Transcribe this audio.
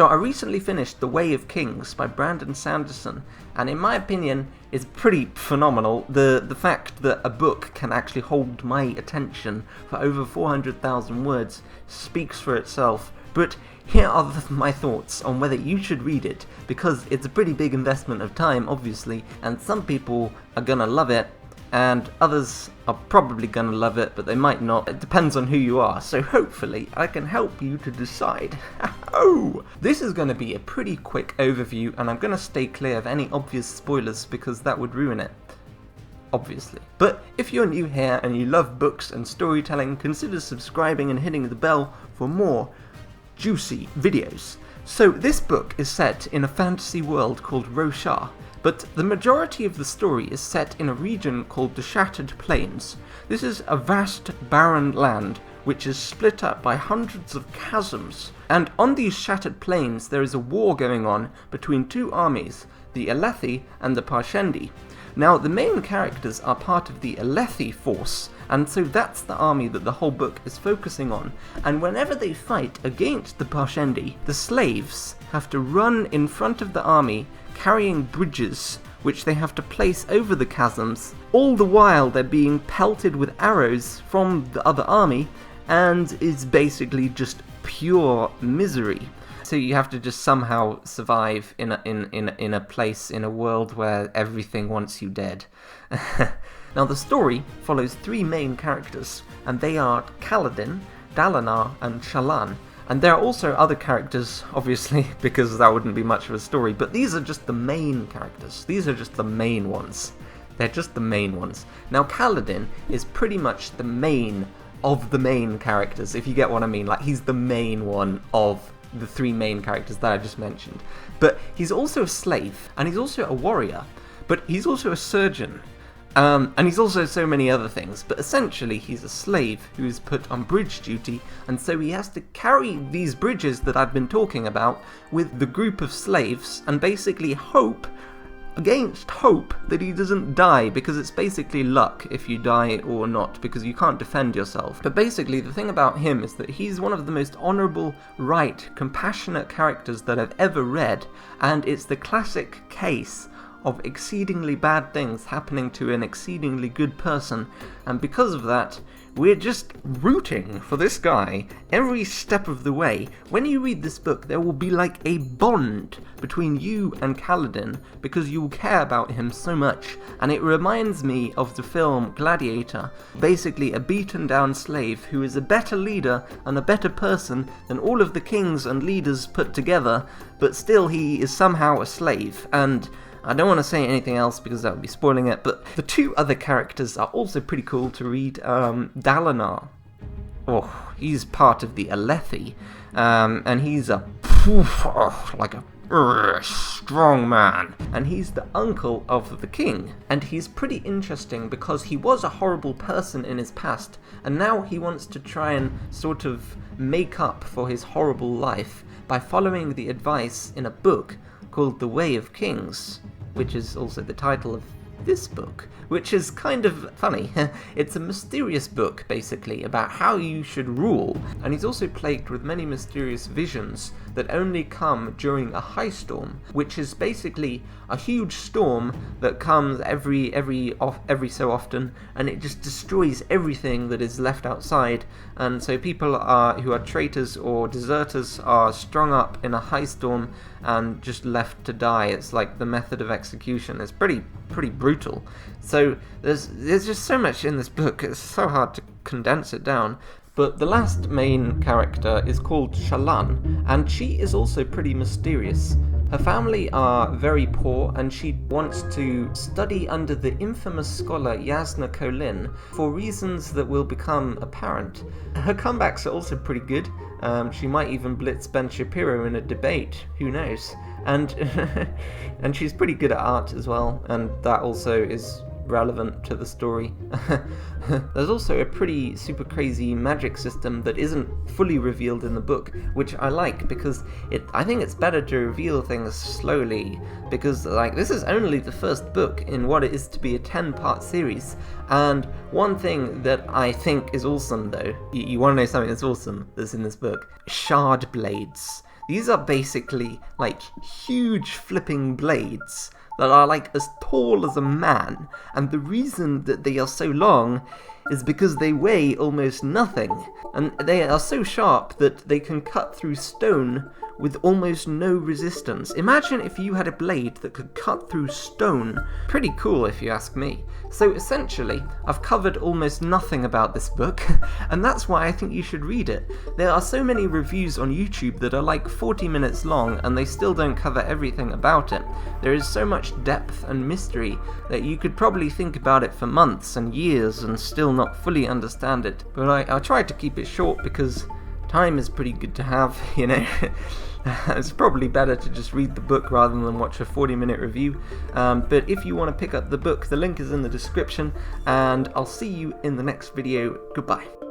So I recently finished The Way of Kings by Brandon Sanderson, and in my opinion, it's pretty phenomenal. The fact that a book can actually hold my attention for over 400,000 words speaks for itself. But here are my thoughts on whether you should read it, because it's a pretty big investment of time, obviously, and some people are gonna love it, and others are probably gonna love it, but they might not. It depends on who you are, so hopefully I can help you to decide. Oh! This is gonna be a pretty quick overview, and I'm gonna stay clear of any obvious spoilers because that would ruin it. Obviously. But if you're new here and you love books and storytelling, consider subscribing and hitting the bell for more juicy videos. So this book is set in a fantasy world called Roshar, but the majority of the story is set in a region called the Shattered Plains. This is a vast, barren land which is split up by hundreds of chasms, and on these Shattered Plains there is a war going on between two armies, the Alethi and the Parshendi. Now, the main characters are part of the Alethi force, and so that's the army that the whole book is focusing on. And whenever they fight against the Parshendi, the slaves have to run in front of the army, carrying bridges which they have to place over the chasms, all the while they're being pelted with arrows from the other army, and is basically just pure misery. So you have to just somehow survive in a place, in a world where everything wants you dead. Now the story follows three main characters, and they are Kaladin, Dalinar, and Shalon. And there are also other characters, obviously, because that wouldn't be much of a story, but these are just the main characters. These are just the main ones. They're just the main ones. Now Kaladin is pretty much the main of the main characters, if you get what I mean. Like, he's the main one of the three main characters that I just mentioned. But he's also a slave, and he's also a warrior, but he's also a surgeon, and he's also so many other things. But essentially he's a slave who is put on bridge duty, and so he has to carry these bridges that I've been talking about with the group of slaves, and basically hope against hope that he doesn't die, because it's basically luck if you die or not, because you can't defend yourself. But basically the thing about him is that he's one of the most honourable, right, compassionate characters that I've ever read, and it's the classic case of exceedingly bad things happening to an exceedingly good person, and because of that we're just rooting for this guy every step of the way. When you read this book, there will be like a bond between you and Kaladin, because you will care about him so much, and it reminds me of the film Gladiator, basically a beaten down slave who is a better leader and a better person than all of the kings and leaders put together, but still he is somehow a slave. And I don't want to say anything else because that would be spoiling it, but the two other characters are also pretty cool to read. Dalinar, oh, he's part of the Alethi, and he's like a strong man, and he's the uncle of the king, and he's pretty interesting because he was a horrible person in his past, and now he wants to try and sort of make up for his horrible life by following the advice in a book called The Way of Kings, which is also the title of this book, which is kind of funny. It's a mysterious book, basically, about how you should rule, and he's also plagued with many mysterious visions that only come during a high storm, which is basically a huge storm that comes every so often, and it just destroys everything that is left outside. And so people who are traitors or deserters are strung up in a high storm and just left to die. It's like the method of execution. It's pretty brutal. So there's just so much in this book. It's so hard to condense it down. But the last main character is called Shalon, and she is also pretty mysterious. Her family are very poor, and she wants to study under the infamous scholar Yasna Kholin for reasons that will become apparent. Her comebacks are also pretty good. She might even blitz Ben Shapiro in a debate, who knows? And and she's pretty good at art as well, and that also is relevant to the story. There's also a pretty super crazy magic system that isn't fully revealed in the book, which I like, because I think it's better to reveal things slowly, because like this is only the first book in what it is to be a 10-part series. And one thing that I think is awesome, though, you want to know something that's awesome that's in this book? Shard blades. These are basically like huge flipping blades that are like as tall as a man, and the reason that they are so long is because they weigh almost nothing, and they are so sharp that they can cut through stone with almost no resistance. Imagine if you had a blade that could cut through stone. Pretty cool if you ask me. So essentially, I've covered almost nothing about this book, and that's why I think you should read it. There are so many reviews on YouTube that are like 40 minutes long, and they still don't cover everything about it. There is so much depth and mystery that you could probably think about it for months and years and still not fully understand it. But I tried to keep it short because time is pretty good to have, you know. It's probably better to just read the book rather than watch a 40-minute review. But if you want to pick up the book, the link is in the description, and I'll see you in the next video. Goodbye.